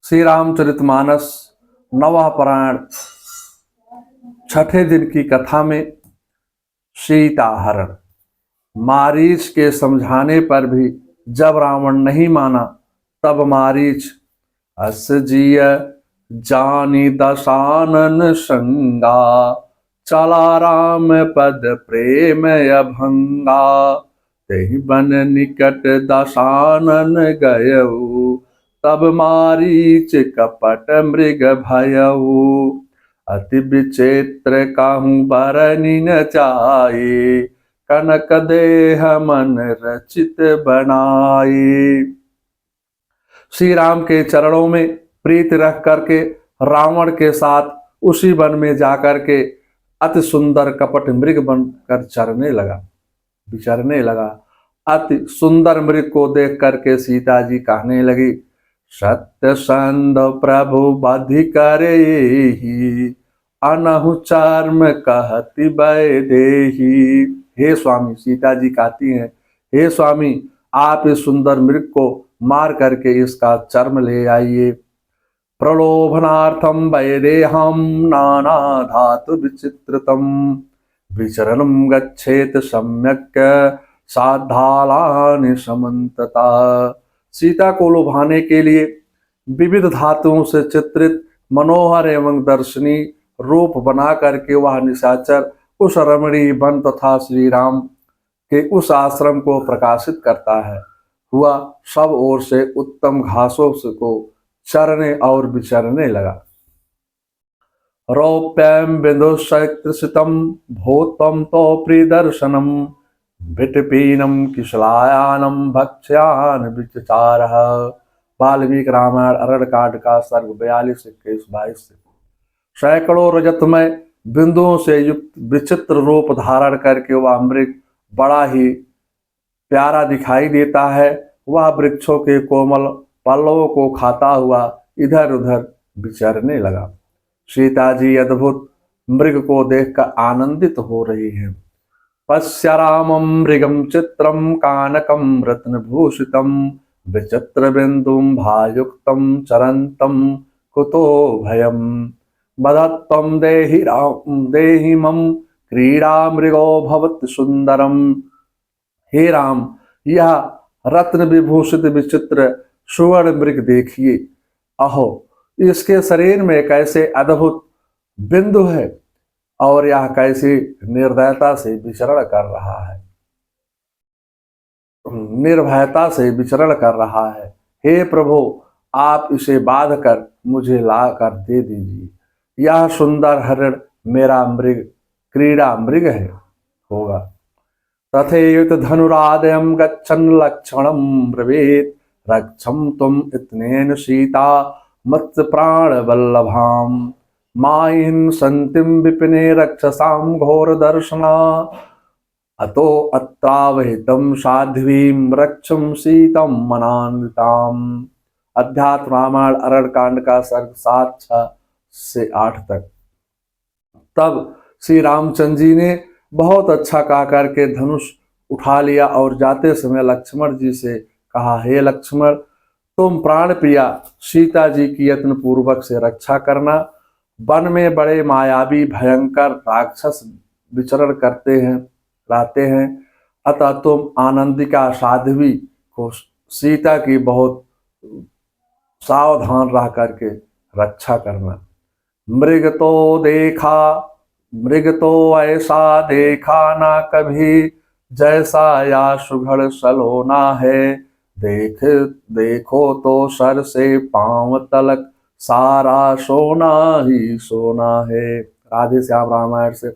श्री रामचरितमानस नवह पुराण छठे दिन की कथा में सीता हरण। मारीच के समझाने पर भी जब रावण नहीं माना, तब मारीच अस जिय जानी दशानन संगा, चला राम पद प्रेम अभंगा, तेहि बन निकट दशानन गयऊ, तब मारीच कपट मृग भयऊ, अति विचित्र काहू बरनि न जाए, कनक देह मन रचित बनाए। श्री राम के चरणों में प्रीति रख करके रावण के साथ उसी वन में जाकर के अति सुंदर कपट मृग बनकर विचरने लगा। अति सुंदर मृग को देख करके सीता जी कहने लगी, सत्य संध प्रभु बधि करे, अनहु चार्म कहति वैदेही। हे स्वामी, सीता जी कहती हैं, हे स्वामी, आप इस सुंदर मृग को मार करके इसका चर्म ले आइए। प्रलोभनार्थम वैदेहम नाना धातु विचित्रतम, विचरणम गच्छेत सम्यक साधालानि समन्तता। सीता को लुभाने के लिए विविध धातुओं से चित्रित मनोहर एवं दर्शनीय रूप बना करके वह निशाचर उस रमणीय वन तथा श्री राम के उस आश्रम को प्रकाशित करता है। हुआ सब ओर से उत्तम घासों को चरने और विचरने लगा। रौप्यम बिंदुशक्तम भूतम तो प्रिदर्शनम, विटपीनम किशलायानम भक्ष्यान विचार। वाल्मीकि रामायण अरण्यकांड का सर्ग 42 21 22। सैकड़ों रजतमय बिंदुओं से युक्त विचित्र रूप धारण करके वह मृग बड़ा ही प्यारा दिखाई देता है। वह वृक्षों के कोमल पल्लवों को खाता हुआ इधर उधर विचरने लगा। सीता जी अद्भुत मृग को देखकर आनंदित हो रही है। पश्य रामं मृगं चित्रं कानकं रत्नभूषितं, विचित्र बिंदुं भायुक्तं चरन्तं कुतो भयं, बधत्वं देहि मम क्रीड़ा मृगो भवत सुंदरम। हे राम, यह रत्न विभूषित विचित्र सुवर्ण मृग देखिए। अहो, इसके शरीर में कैसे अद्भुत बिंदु है और यह कैसी निर्दयता से विचरण कर रहा है, निर्भयता से विचरण कर रहा है। हे प्रभु, आप इसे बांध कर मुझे ला कर दे दीजिए। यह सुंदर हरिण मेरा मृग क्रीड़ा मृग है होगा। तथेयुत धनुरादयम गच्छन् लक्ष्मणं ब्रवीत, रक्षम तुम इतनेन सीता मत्स्य प्राण वल्लभाम, माहिन संतिम विपिने रक्षसाम घोर दर्शना, अतो अत्रावहितम साध्वीम रक्षम सीतम मनान्विताम। अध्यात्म रामायण अरण्यकांड का सर्ग 7 6 से 8 तक। तब श्री रामचंद्र जी ने बहुत अच्छा कहा करके धनुष उठा लिया और जाते समय लक्ष्मण जी से कहा, हे लक्ष्मण, तुम प्राण प्रिया सीता जी की यत्न पूर्वक से रक्षा करना। वन में बड़े मायावी भयंकर राक्षस विचरण रहते हैं, अतः तुम आनंदिका साध्वी को सीता की बहुत सावधान रह करके रक्षा करना। मृग तो ऐसा देखा ना कभी, जैसा या सुघड़ सलोना है, देखो तो सर से पांव तलक सारा सोना ही सोना है। राधे श्याम रामायण से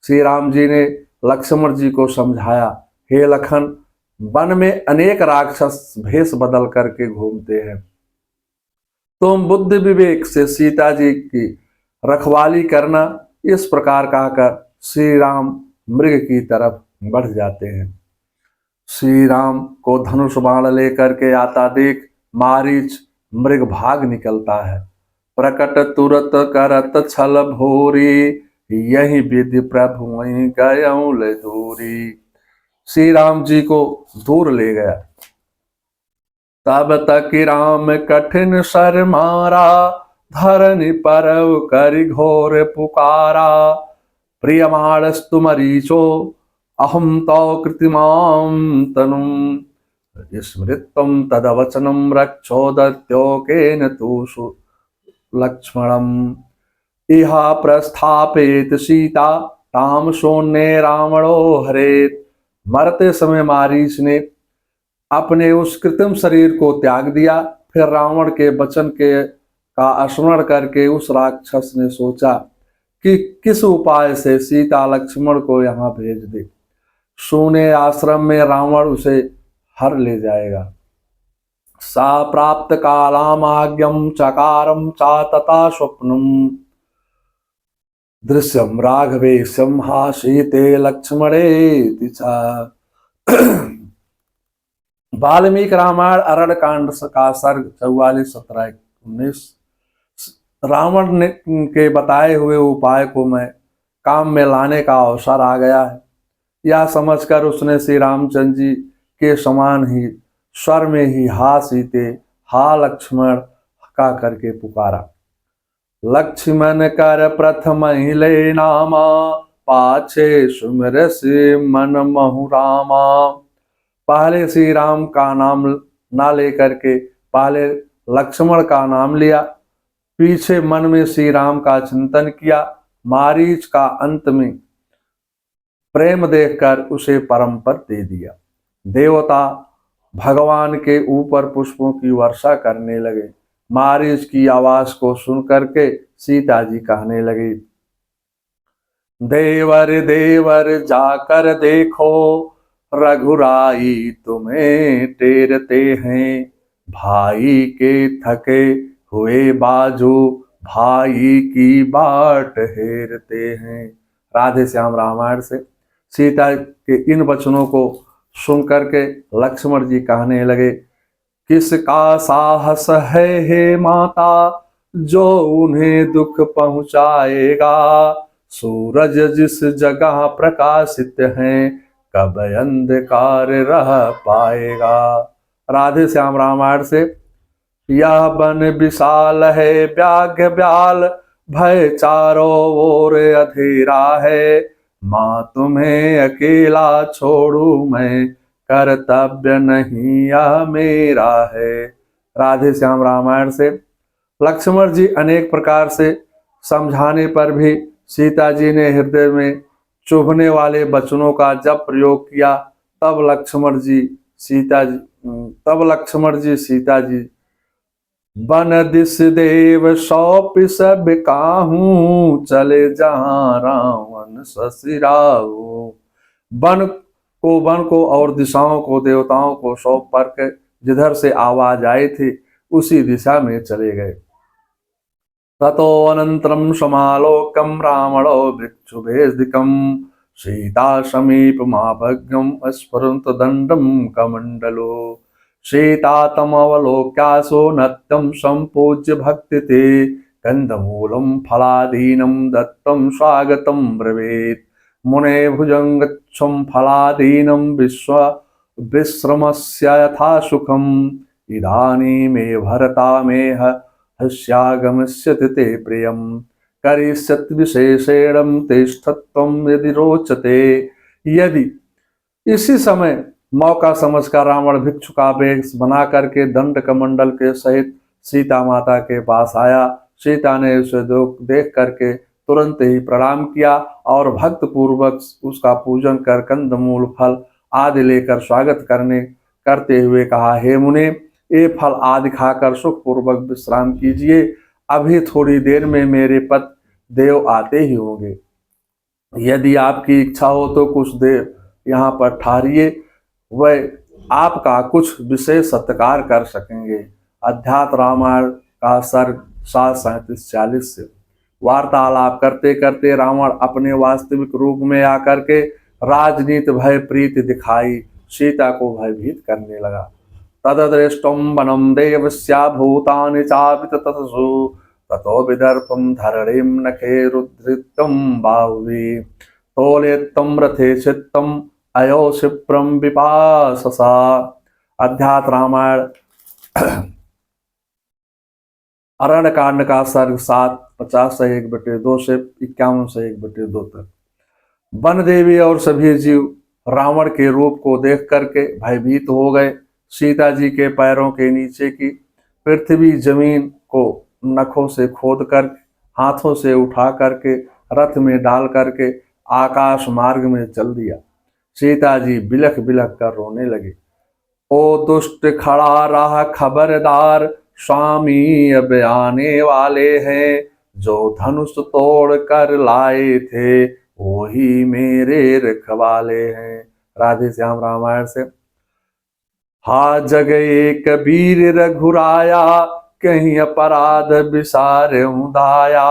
श्री राम जी ने लक्ष्मण जी को समझाया, हे लखन, वन में अनेक राक्षस भेष बदल करके घूमते हैं। तुम बुद्धि विवेक से सीता जी की रखवाली करना। इस प्रकार कहकर श्री राम मृग की तरफ बढ़ जाते हैं। श्री राम को धनुष बाण लेकर के आता देख मारीच मृग भाग निकलता है। प्रकट तुरत करत छल भोरी, यही विधि प्रभु वहीं गयऊं ले दूरी। श्री राम जी को दूर ले गया। तब तक राम कठिन सर मारा, धरनी परव करि घोर पुकारा। प्रियमाणस्तु मरीचो, अहम तो कृतिमां तनुम्। स्मृतं तदवचनं रक्षो दत्योकेन तु लक्ष्मणम्। इह प्रस्थापेत सीता, ताम शून्य रावणो हरेत। मरते समय मारीच ने अपने उस कृत्रिम शरीर को त्याग दिया। फिर रावण के वचन के का स्मरण करके उस राक्षस ने सोचा कि किस उपाय से सीता लक्ष्मण को यहाँ भेज दे। शून्य आश्रम में रावण उसे हर ले जाएगा। सा प्राप्त कालामाज्ञं चकारं चा तथा स्वप्नम्। दृश्यम राघवेशम हासीते लक्ष्मणे च। वाल्मीकि रामायण अरण्य कांड का सर्ग 44-17-19। रावण ने के बताए हुए उपाय को मैं काम में लाने का अवसर आ गया है, यह समझकर उसने श्री रामचंद्र जी के समान ही स्वर में ही हा सीते हा लक्ष्मण का करके पुकारा। लक्ष्मण कर प्रथम ही ले नामा, पाछे सुमिर से मन महु रामा। पहले श्री राम का नाम ना लेकर के पहले लक्ष्मण का नाम लिया, पीछे मन में श्री राम का चिंतन किया। मारीच का अंत में प्रेम देखकर उसे परम पद दे दिया। देवता भगवान के ऊपर पुष्पों की वर्षा करने लगे। मारीच की आवाज को सुन करके सीता जी कहने लगी, देवर देवर जाकर देखो, रघुराई तुम्हें टेरते हैं। भाई के थके हुए बाजू, भाई की बाट हेरते हैं। राधे श्याम रामायण से। सीता के इन वचनों को सुन करके लक्ष्मण जी कहने लगे, किसका साहस है हे माता, जो उन्हें दुख पहुंचाएगा। सूरज जिस जगह प्रकाशित है, कब अंधकार रह पाएगा। राधे श्याम रामायण से। यह बन विशाल है व्याघ्र व्याल, भय चारों ओर अधेरा है। माँ तुम्हें अकेला छोड़ू मैं, कर्तव्य नहीं यह मेरा है। राधे श्याम रामायण से। लक्ष्मण जी अनेक प्रकार से समझाने पर भी सीता जी ने हृदय में चुभने वाले वचनों का जब प्रयोग किया, तब लक्ष्मण जी सीता जी बन दिस देव सौंप सब काहूं, चले जहां रावण ससुराऊ। वन को और दिशाओं को देवताओं को सौंप कर जिधर से आवाज आई थी उसी दिशा में चले गए। ततो अनंतरम समालोकम रावणो भिक्षुभेदिकम, सीता समीपमाभग्नम स्फुरन्त दंडम कमंडलो। सीता तमवलोक्यासो नत्यं संपूज्य भक्ति ते, कंदमूलम फलादीनम दत्तं स्वागतं ब्रवीत। मुने भुजंगच्छं फलादीनं विश्रमस्य यथा सुखम्, इदानीमे भरतामेह हस्यागमिष्यति ते प्रियम्। करिष्यति विशेषेण तिष्ठत्वं यदि रोचते। यदि इसी समय मौका समझकर रावण भिक्षु का वेश बना करके दंड कमंडल के सहित सीता माता के पास आया। सीता ने उसे देख करके तुरंत ही प्रणाम किया और भक्त पूर्वक उसका पूजन कर कंदमूल फल आदि लेकर स्वागत करते हुए कहा, हे मुने, ये फल आदि खाकर सुख पूर्वक विश्राम कीजिए। अभी थोड़ी देर में मेरे पति देव आते ही होंगे। यदि आपकी इच्छा हो तो कुछ देर यहाँ पर ठहरिए, वह आपका कुछ विशेष सत्कार कर सकेंगे। अध्यात्म रामायण का सर्ग 7:37-40 से। वार्तालाप करते करते रावण अपने वास्तविक रूप में आकर के राजनीति भय प्रीति दिखाई सीता को भयभीत करने लगा। तददृष्टं वनं देवस्या भूतानि चापि ततसु, ततो विदर्पं धरणीं नखे रुद्धृतं बाहुवी। तोलेत्तं रथे चित्तम् अयो क्षिप्रं विपाससा। अध्यात्म रामायण अरण्य कांड का सर्ग 7:50-1/2 से 51-1/2 तक। वन देवी और सभी जीव रावण के रूप को देख करके भयभीत हो गए। सीता जी के पैरों के नीचे की पृथ्वी जमीन को नखों से खोद कर, हाथों से उठा करके रथ में डाल करके आकाश मार्ग में चल दिया। सीता जी बिलख बिलख कर रोने लगे। ओ दुष्ट खड़ा रहा खबरदार, स्वामी अब आने वाले हैं। जो धनुष तोड़ कर लाए थे वही मेरे रखवाले हैं। राधे श्याम रामायण से। हा जग एक वीर रघुराया, कहीं अपराध विसार दाया।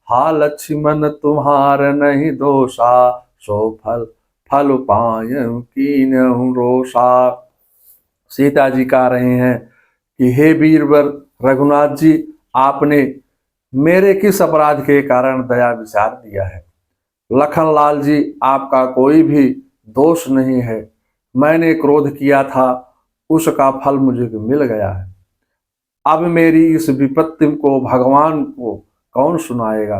हा लक्ष्मण तुम्हार नहीं दोषा, सो फल फल पायं कीन्हु रोषा। सीता जी कह रहे हैं कि हे वीरवर रघुनाथ जी, आपने मेरे किस अपराध के कारण दया विचार दिया है। लखन लाल जी, आपका कोई भी दोष नहीं है। मैंने क्रोध किया था, उसका फल मुझे मिल गया है। अब मेरी इस विपत्ति को भगवान को कौन सुनाएगा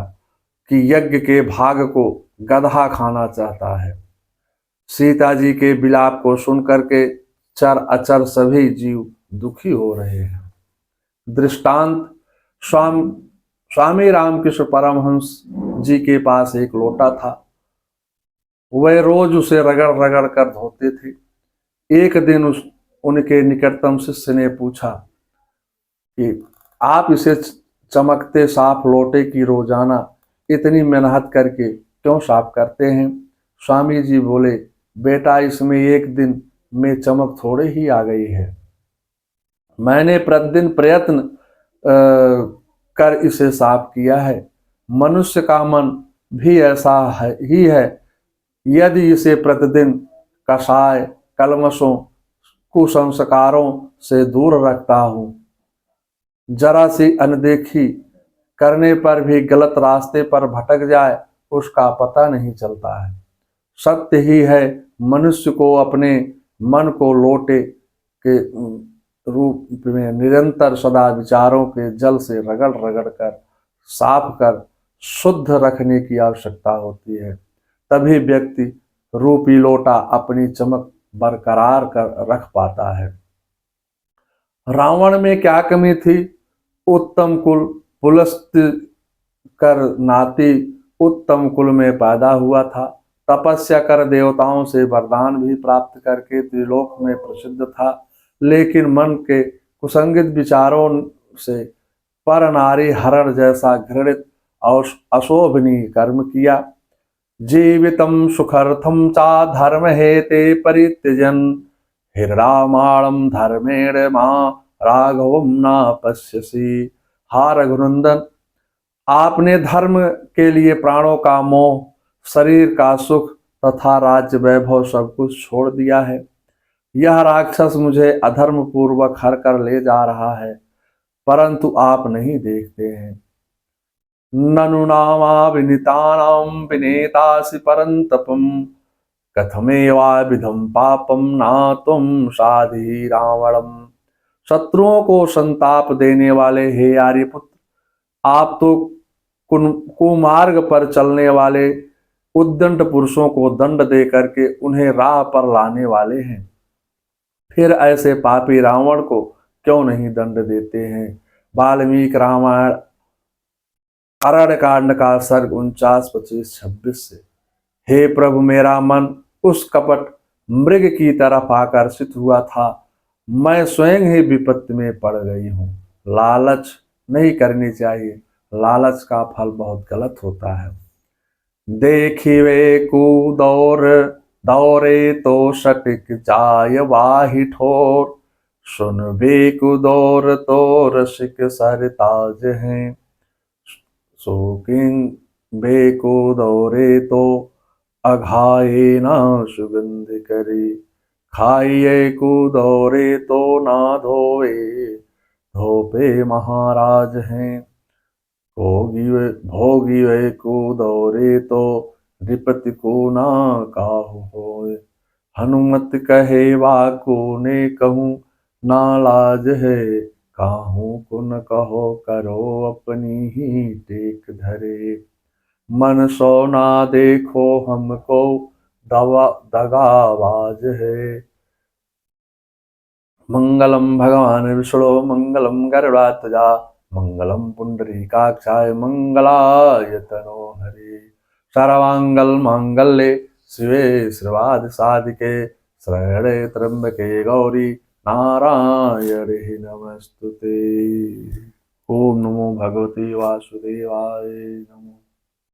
कि यज्ञ के भाग को गधा खाना चाहता है। सीता जी के विलाप को सुन करके चर अचर सभी जीव दुखी हो रहे हैं। दृष्टांत, स्वामी रामकृष्ण परमहंस जी के पास एक लोटा था। वह रोज उसे रगड़ रगड़ कर धोते थे। एक दिन उनके निकटतम शिष्य ने पूछा कि आप इसे चमकते साफ लोटे की रोजाना इतनी मेहनत करके क्यों साफ करते हैं। स्वामी जी बोले, बेटा, इसमें एक दिन में चमक थोड़े ही आ गई है। मैंने प्रतिदिन प्रयत्न कर इसे साफ किया है। मनुष्य का मन भी ऐसा ही है। यदि इसे प्रतिदिन कषाय, कलमशों, कुसंस्कारों से दूर रखता हूँ, जरा सी अनदेखी करने पर भी गलत रास्ते पर भटक जाए, उसका पता नहीं चलता है। सत्य ही है, मनुष्य को अपने मन को लोटे के रूप में निरंतर सदा विचारों के जल से रगड़ रगड़ कर साफ कर शुद्ध रखने की आवश्यकता होती है। तभी व्यक्ति रूपी लोटा अपनी चमक बरकरार कर रख पाता है। रावण में क्या कमी थी। उत्तम कुल पुलस्त कर नाती उत्तम कुल में पैदा हुआ था। तपस्या कर देवताओं से वरदान भी प्राप्त करके त्रिलोक में प्रसिद्ध था। लेकिन मन के कुसंगित विचारों से पर नारी हरण जैसा घृणित और अशोभनीय कर्म किया। जीवितम सुखर्थम चा धर्म हेते परित्यजन, हिरामाणम धर्मेण मां राघवम ना पश्यसी। हा रघुनंदन, आपने धर्म के लिए प्राणों का मोह, शरीर का सुख तथा राज्य वैभव सब कुछ छोड़ दिया है। यह राक्षस मुझे अधर्म पूर्वक हर कर ले जा रहा है, परंतु आप नहीं देखते हैं। ननु नामाविनीतानां विनेतासि परंतपम, कथमेवाभिधम पापम ना तुम साधि रावणम। शत्रुओं को संताप देने वाले हे आर्यपुत्र, आप तो कुमार्ग पर चलने वाले उद्दंड पुरुषों को दंड दे करके उन्हें राह पर लाने वाले हैं। फिर ऐसे पापी रावण को क्यों नहीं दंड देते हैं। वाल्मीकि रामायण अरण्य कांड का सर्ग 49-25-26 से। हे प्रभु, मेरा मन उस कपट मृग की तरफ आकर्षित हुआ था। मैं स्वयं ही विपत्ति में पड़ गई हूँ। लालच नहीं करनी चाहिए। लालच का फल बहुत गलत होता है। देखिवे कुदौर दौरे तो सटिक जाय वाहि ठोर, सुनबे कुदौर तो रसिक सरताज हैं। शोकिन बेको दौरे तो अघाये ना सुगंध करे, खाइए को दौरे तो ना धोवे, धोपे महाराज हैं। भोगी वे को दौरे तो रिपति को ना काहू होए, हनुमत कहे वाको ने कहूँ, ना लाज है, काहू को न कहो, करो अपनी ही टेक धरे। मन सो ना देखो हमको, दगाबाज है। मंगलम भगवान विष्णु मंगलम गरुड़ात्मजा मंगलम पुंडरीकाक्षाय मंगलाय तनो हरे। सर्वांगल मांगल्ये शिवे सर्वार्थ साधिके शरण्ये त्र्यंबके गौरी नारायणे नमस्तुते। ओम नमो भगवते वासुदेवाय नमो।